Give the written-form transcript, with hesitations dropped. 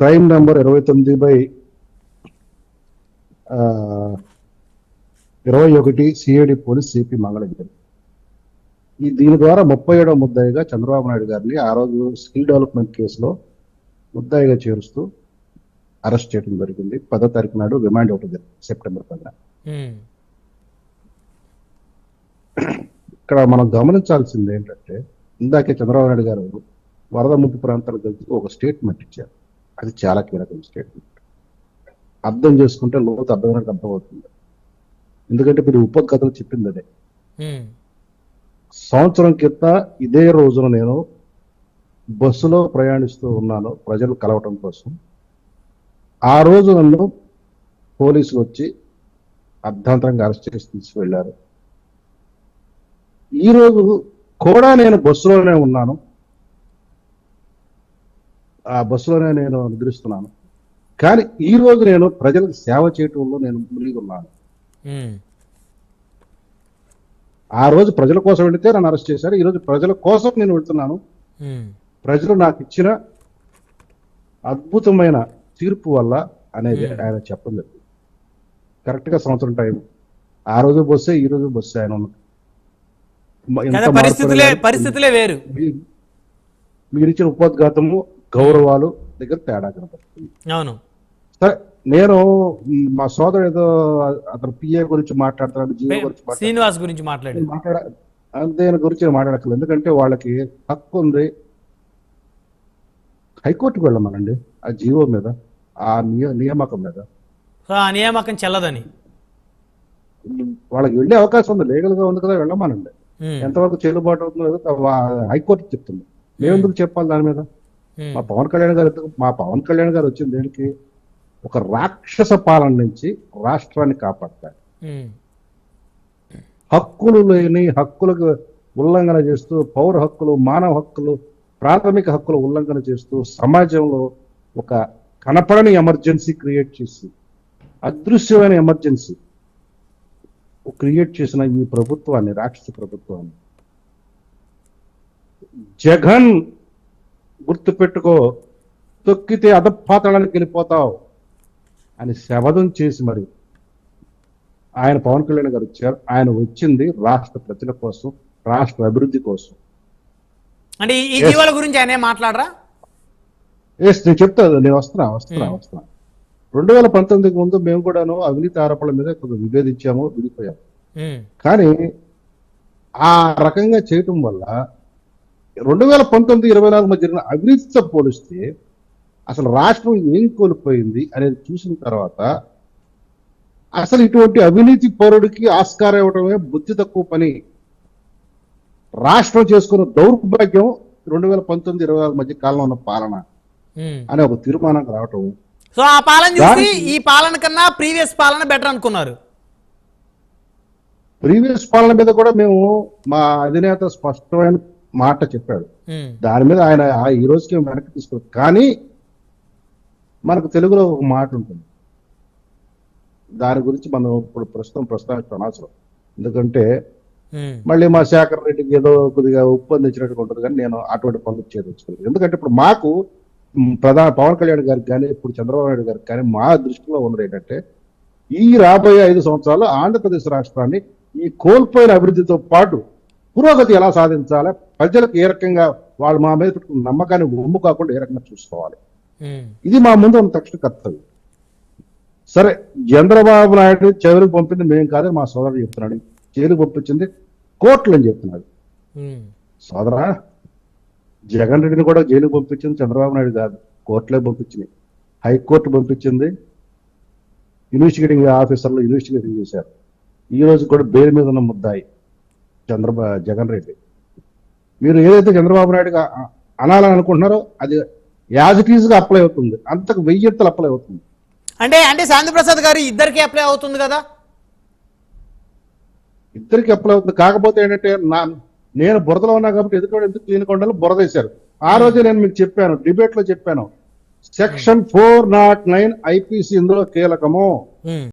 Crime number 29/21 CID police CP Mangalagiri. దీని ద్వారా 37వ ముద్దాయిగా చంద్రబాబు నాయుడు గారిని ఆ రోజు స్కిల్ డెవలప్మెంట్ కేసులో ముద్దాయిగా చేరుస్తూ అరెస్ట్ చేయడం జరిగింది. 10వ తారీఖు నాడు రిమాండ్ ఒకటి జరిగింది, సెప్టెంబర్ 10న. ఇక్కడ మనం గమనించాల్సింది ఏంటంటే, ఇందాకే చంద్రబాబు నాయుడు గారు వరద ముంపు ప్రాంతాలకు కలిసి ఒక స్టేట్మెంట్ ఇచ్చారు. అది చాలా కీలకమైన స్టేట్మెంట్. అర్థం చేసుకుంటే లోతు అర్థమైనట్టు అర్థమవుతుంది. ఎందుకంటే మీరు ఉపకథలు చెప్పింది అదే. సంవత్సరం క్రితం ఇదే రోజున నేను బస్సులో ప్రయాణిస్తూ ఉన్నాను ప్రజలు కలవటం కోసం. ఆ రోజు నన్ను పోలీసులు వచ్చి అర్ధాంతరంగా అరెస్ట్ చేసి తీసుకువెళ్లారు. ఈ రోజు కూడా నేను బస్సులోనే ఉన్నాను, ఆ బస్సులోనే నేను నిద్రిస్తున్నాను. కానీ ఈ రోజు నేను ప్రజలకు సేవ చేయటంలో నేను మునిగి ఉన్నాను. ఆ రోజు ప్రజల కోసం వెళితే నన్ను అరెస్ట్ చేశారు. ఈ రోజు ప్రజల కోసం నేను వెళ్తున్నాను. ప్రజలు నాకు ఇచ్చిన అద్భుతమైన తీర్పు వల్ల అనేది ఆయన చెప్పడం జరిగింది. కరెక్ట్ గా సంవత్సరం టైం. ఆ రోజు బస్సే, ఈ రోజు బస్సే. ఆయన పరిస్థితులే వేరు. మీరు ఇచ్చిన ఉపోద్ఘాతము, గౌరవాలు దగ్గర తేడా కనపడుతుంది. అవును. సరే, నేను మా సోదరు ఏదో అతను పిఏ గురించి మాట్లాడుతున్నాడు, జీవో గురించి శ్రీనివాస్ గురించి దేని గురించి మాట్లాడక్కర్లేదు. ఎందుకంటే వాళ్ళకి హక్కు ఉంది. హైకోర్టుకు వెళ్ళమనండి ఆ జీవో మీద, ఆ నియామకం మీద. ఆ నియామకం చెల్లదని వాళ్ళకి వెళ్ళే అవకాశం ఉంది, లీగల్ గా ఉంది కదా, వెళ్ళమనండి. ఎంతవరకు చెల్లుబాటు అవుతుందో హైకోర్టు చెప్తుంది. మేము ఎందుకు చెప్పాలి దాని మీద? మా పవన్ కళ్యాణ్ గారు వచ్చింది దేనికి? ఒక రాక్షస పాలన నుంచి రాష్ట్రాన్ని కాపాడతారు. హక్కులు లేని హక్కులకు ఉల్లంఘన చేస్తూ, పౌర హక్కులు, మానవ హక్కులు, ప్రాథమిక హక్కుల ఉల్లంఘన చేస్తూ సమాజంలో ఒక కనపడని ఎమర్జెన్సీ క్రియేట్ చేసి, అదృశ్యమైన ఎమర్జెన్సీ క్రియేట్ చేసిన ఈ ప్రభుత్వాన్ని, రాక్షస ప్రభుత్వాన్ని, జగన్ గుర్తుపెట్టుకో, తొక్కితే అధపాతాళానికి వెళ్ళిపోతావు అని శపథం చేసి మరి ఆయన పవన్ కళ్యాణ్ గారు వచ్చారు. ఆయన వచ్చింది రాష్ట్ర ప్రజల కోసం, రాష్ట్ర అభివృద్ధి కోసం. అంటే ఈ జీవాల గురించి ఆయన మాట్లాడరా? నేను చెప్తాను, నేను వస్తున్నా. 2019కి ముందు మేము కూడాను అవినీతి ఆరోపణల మీద కొంచెం విభేదించాము, విడిపోయాము. కానీ ఆ రకంగా చేయటం వల్ల 2019-24 మధ్య జరిగిన అవినీతితో పోలిస్తే అసలు రాష్ట్రం ఏం కోల్పోయింది అనేది చూసిన తర్వాత అసలు ఇటువంటి అవినీతి పౌరుడికి ఆస్కారం ఇవ్వటమే బుద్ధి తక్కువ పని. రాష్ట్రం చేసుకున్న దౌర్భాగ్యం 2019-24 మధ్య కాలంలో ఉన్న పాలన అనే ఒక తీర్మానానికి రావటం. సో ఆ పాలన చూసి ఈ పాలన కన్నా ప్రీవియస్ పాలన బెటర్ అనుకున్నారు. ప్రీవియస్ పాలన మీద కూడా మేము, మా అధినేత స్పష్టమైన మాట చెప్పాడు. దాని మీద ఆయన ఈ రోజుకి వెనక్కి తీసుకున్నారు. కానీ మనకు తెలుగులో ఒక మాట ఉంటుంది, దాని గురించి మనం ఇప్పుడు ప్రస్తుతం అనవసరం. ఎందుకంటే మళ్ళీ మా శేఖర్ రెడ్డికి ఏదో కొద్దిగా ఒప్పందించినట్టుగా ఉంటుంది. కానీ నేను అటువంటి పనులు చేయదలుచుకోలేదు. ఎందుకంటే ఇప్పుడు మాకు పవన్ కళ్యాణ్ గారికి కానీ, ఇప్పుడు చంద్రబాబు నాయుడు గారికి కానీ మా దృష్టిలో ఉన్నది ఏంటంటే, ఈ రాబోయే 5 సంవత్సరాలు ఆంధ్రప్రదేశ్ రాష్ట్రాన్ని ఈ కోల్పోయిన అభివృద్ధితో పాటు పురోగతి ఎలా సాధించాలి, ప్రజలకు ఏ రకంగా వాళ్ళు మా మీద పెట్టుకున్న నమ్మకాన్ని ఒమ్ము కాకుండా ఏ రకంగా చూసుకోవాలి, ఇది మా ముందు ఉన్న తక్షణ కర్తవ్యం. సరే, చంద్రబాబు నాయుడు జైలుకు పంపింది మేము కాదని మా సోదరుడు చెప్తున్నాడు. జైలుకు పంపించింది కోర్టులు అని చెప్తున్నాడు. సోదరా, జగన్ రెడ్డిని కూడా జైలుకు పంపించింది చంద్రబాబు నాయుడు కాదు, కోర్టులే పంపించింది. హైకోర్టు పంపించింది. ఇన్వెస్టిగేటింగ్ ఆఫీసర్లు ఇన్వెస్టిగేషన్ చేశారు. ఈ రోజు కూడా బెయిల్ మీద ఉన్న ముద్దాయి జగన్ రెడ్డి. మీరు ఏదైతే చంద్రబాబు నాయుడు అనాలని అనుకుంటున్నారో అది యాజ్ ఇట్ ఈజ్ గా అప్లై అవుతుంది, అంతకు 1000 ఎత్తులు అప్లై అవుతుంది. అంటే శాంతి ప్రసాద్ గారు ఇద్దరికి అప్లై అవుతుంది కదా? ఇద్దరికి అప్లై అవుతుంది. కాకపోతే ఏంటంటే నేను బురదలో ఉన్నా కాబట్టి ఎందుకు క్లీన్ బురద వేశారు. ఆ రోజే నేను మీకు చెప్పాను, డిబేట్ లో చెప్పాను, సెక్షన్ 409 IPC ఇందులో కీలకము.